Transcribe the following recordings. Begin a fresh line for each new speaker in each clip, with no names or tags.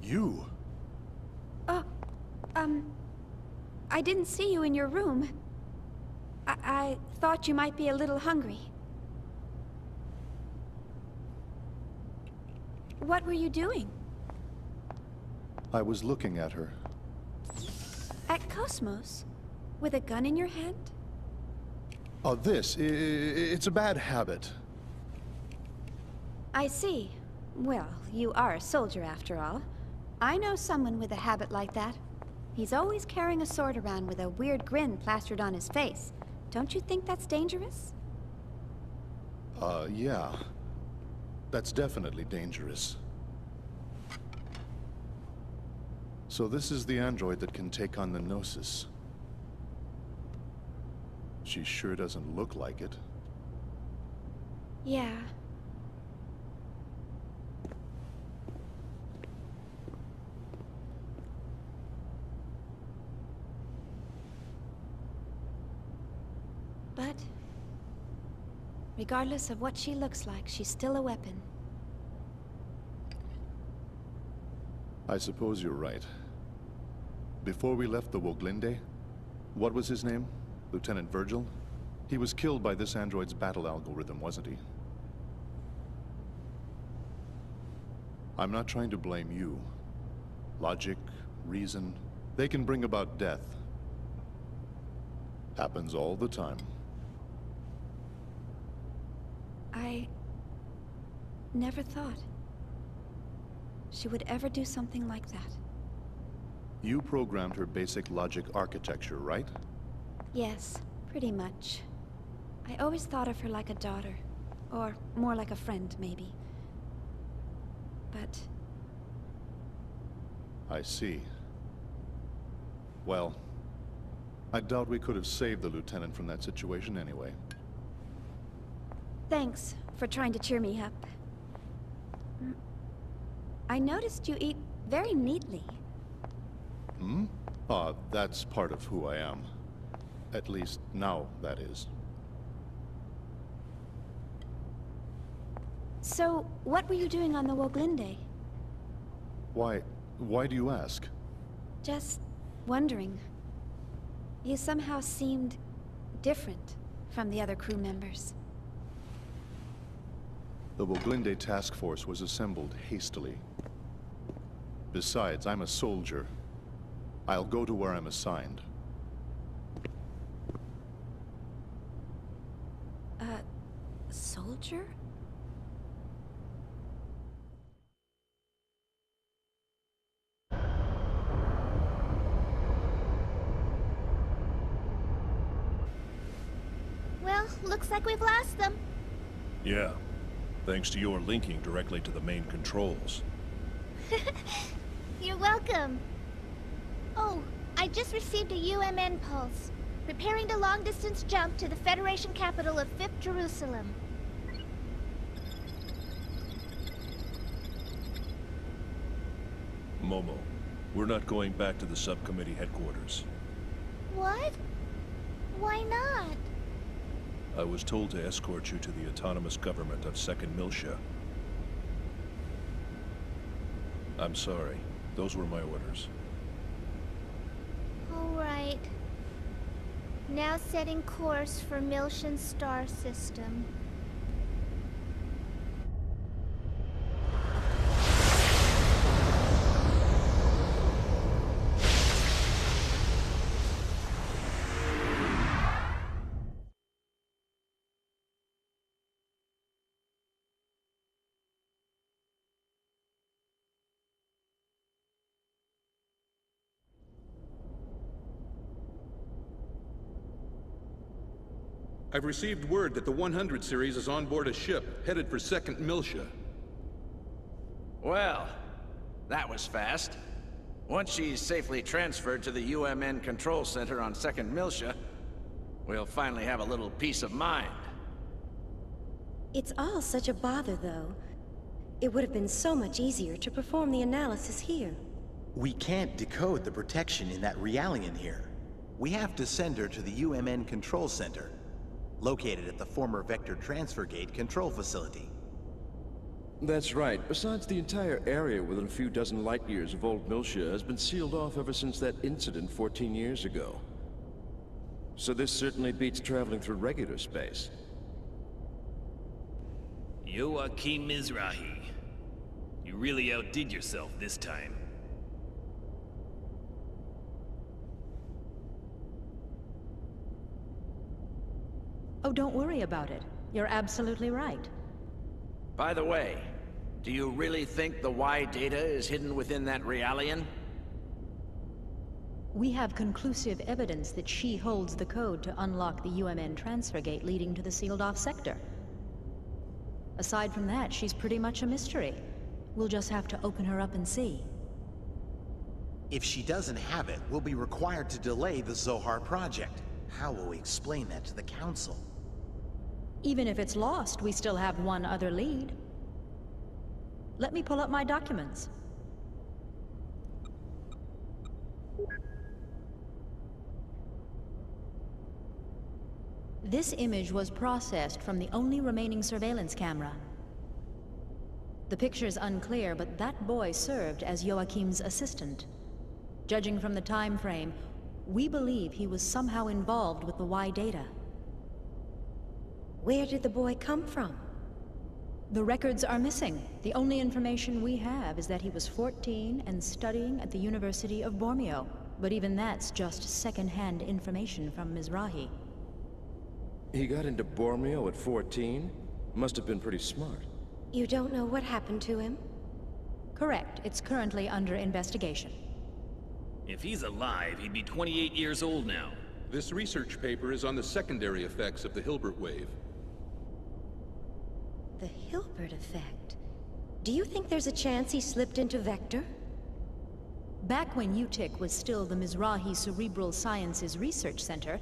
You?
Oh, I didn't see you in your room. I thought you might be a little hungry. What were you doing?
I was looking at her.
At Cosmos? With a gun in your hand?
Oh, it's a bad habit.
I see. Well, you are a soldier after all. I know someone with a habit like that. He's always carrying a sword around with a weird grin plastered on his face. Don't you think that's dangerous?
Yeah. That's definitely dangerous. So this is the android that can take on the Gnosis. She sure doesn't look like it.
Yeah. But regardless of what she looks like, she's still a weapon.
I suppose you're right. Before we left the Woglinde, what was his name? Lieutenant Virgil? He was killed by this android's battle algorithm, wasn't he? I'm not trying to blame you. Logic, reason, they can bring about death. Happens all the time.
I never thought she would ever do something like that.
You programmed her basic logic architecture, right?
Yes, pretty much. I always thought of her like a daughter. Or more like a friend, maybe. But...
I see. Well, I doubt we could have saved the lieutenant from that situation anyway.
thanks for trying to cheer me up. I noticed you eat very neatly.
Hmm? That's part of who I am. At least now, that is.
So, what were you doing on the Woglinde?
Why do you ask?
Just wondering. You somehow seemed different from the other crew members.
The Woglinde task force was assembled hastily. Besides, I'm a soldier. I'll go to where I'm assigned.
Soldier?
Well, looks like we've lost them.
Yeah. Thanks to your linking directly to the main controls.
You're welcome. Oh, I just received a UMN pulse. Preparing the long-distance jump to the Federation capital of 5th Jerusalem.
Momo, we're not going back to the subcommittee headquarters.
What? Why not?
I was told to escort you to the autonomous government of 2nd Miltia. I'm sorry. Those were my orders.
All right. Now setting course for Miltian star system.
I've received word that the 100 series is on board a ship, headed for 2nd Miltia.
Well, that was fast. Once she's safely transferred to the UMN control center on 2nd Miltia, we'll finally have a little peace of mind.
It's all such a bother, though. It would have been so much easier to perform the analysis here.
We can't decode the protection in that Realian here. We have to send her to the UMN control center, located at the former Vector Transfer Gate control facility.
That's right. Besides, the entire area within a few dozen light years of Old Miltia has been sealed off ever since that incident 14 years ago. So this certainly beats traveling through regular space.
Joachim Mizrahi. You really outdid yourself this time.
Oh, don't worry about it. You're absolutely right.
By the way, do you really think the Y data is hidden within that Realian?
We have conclusive evidence that she holds the code to unlock the UMN transfer gate leading to the sealed-off sector. Aside from that, she's pretty much a mystery. We'll just have to open her up and see.
If she doesn't have it, we'll be required to delay the Zohar project. How will we explain that to the Council?
Even if it's lost, we still have one other lead. Let me pull up my documents. This image was processed from the only remaining surveillance camera. The picture's unclear, but that boy served as Joachim's assistant. Judging from the time frame, we believe he was somehow involved with the Y data.
Where did the boy come from?
The records are missing. The only information we have is that he was 14 and studying at the University of Bormio. But even that's just second-hand information from Mizrahi.
He got into Bormio at 14? Must have been pretty smart.
You don't know what happened to him?
Correct. It's currently under investigation.
If he's alive, he'd be 28 years old now.
This research paper is on the secondary effects of the Hilbert wave.
The Hilbert effect? Do you think there's a chance he slipped into Vector?
Back when UTIC was still the Mizrahi Cerebral Sciences Research Center,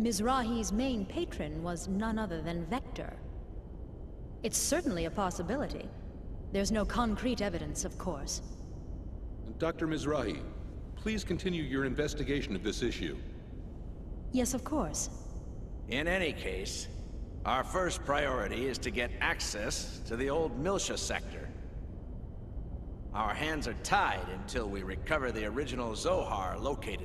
Mizrahi's main patron was none other than Vector. It's certainly a possibility. There's no concrete evidence, of course.
Dr. Mizrahi, please continue your investigation of this issue.
Yes, of course.
In any case, our first priority is to get access to the old Miltia sector. Our hands are tied until we recover the original Zohar located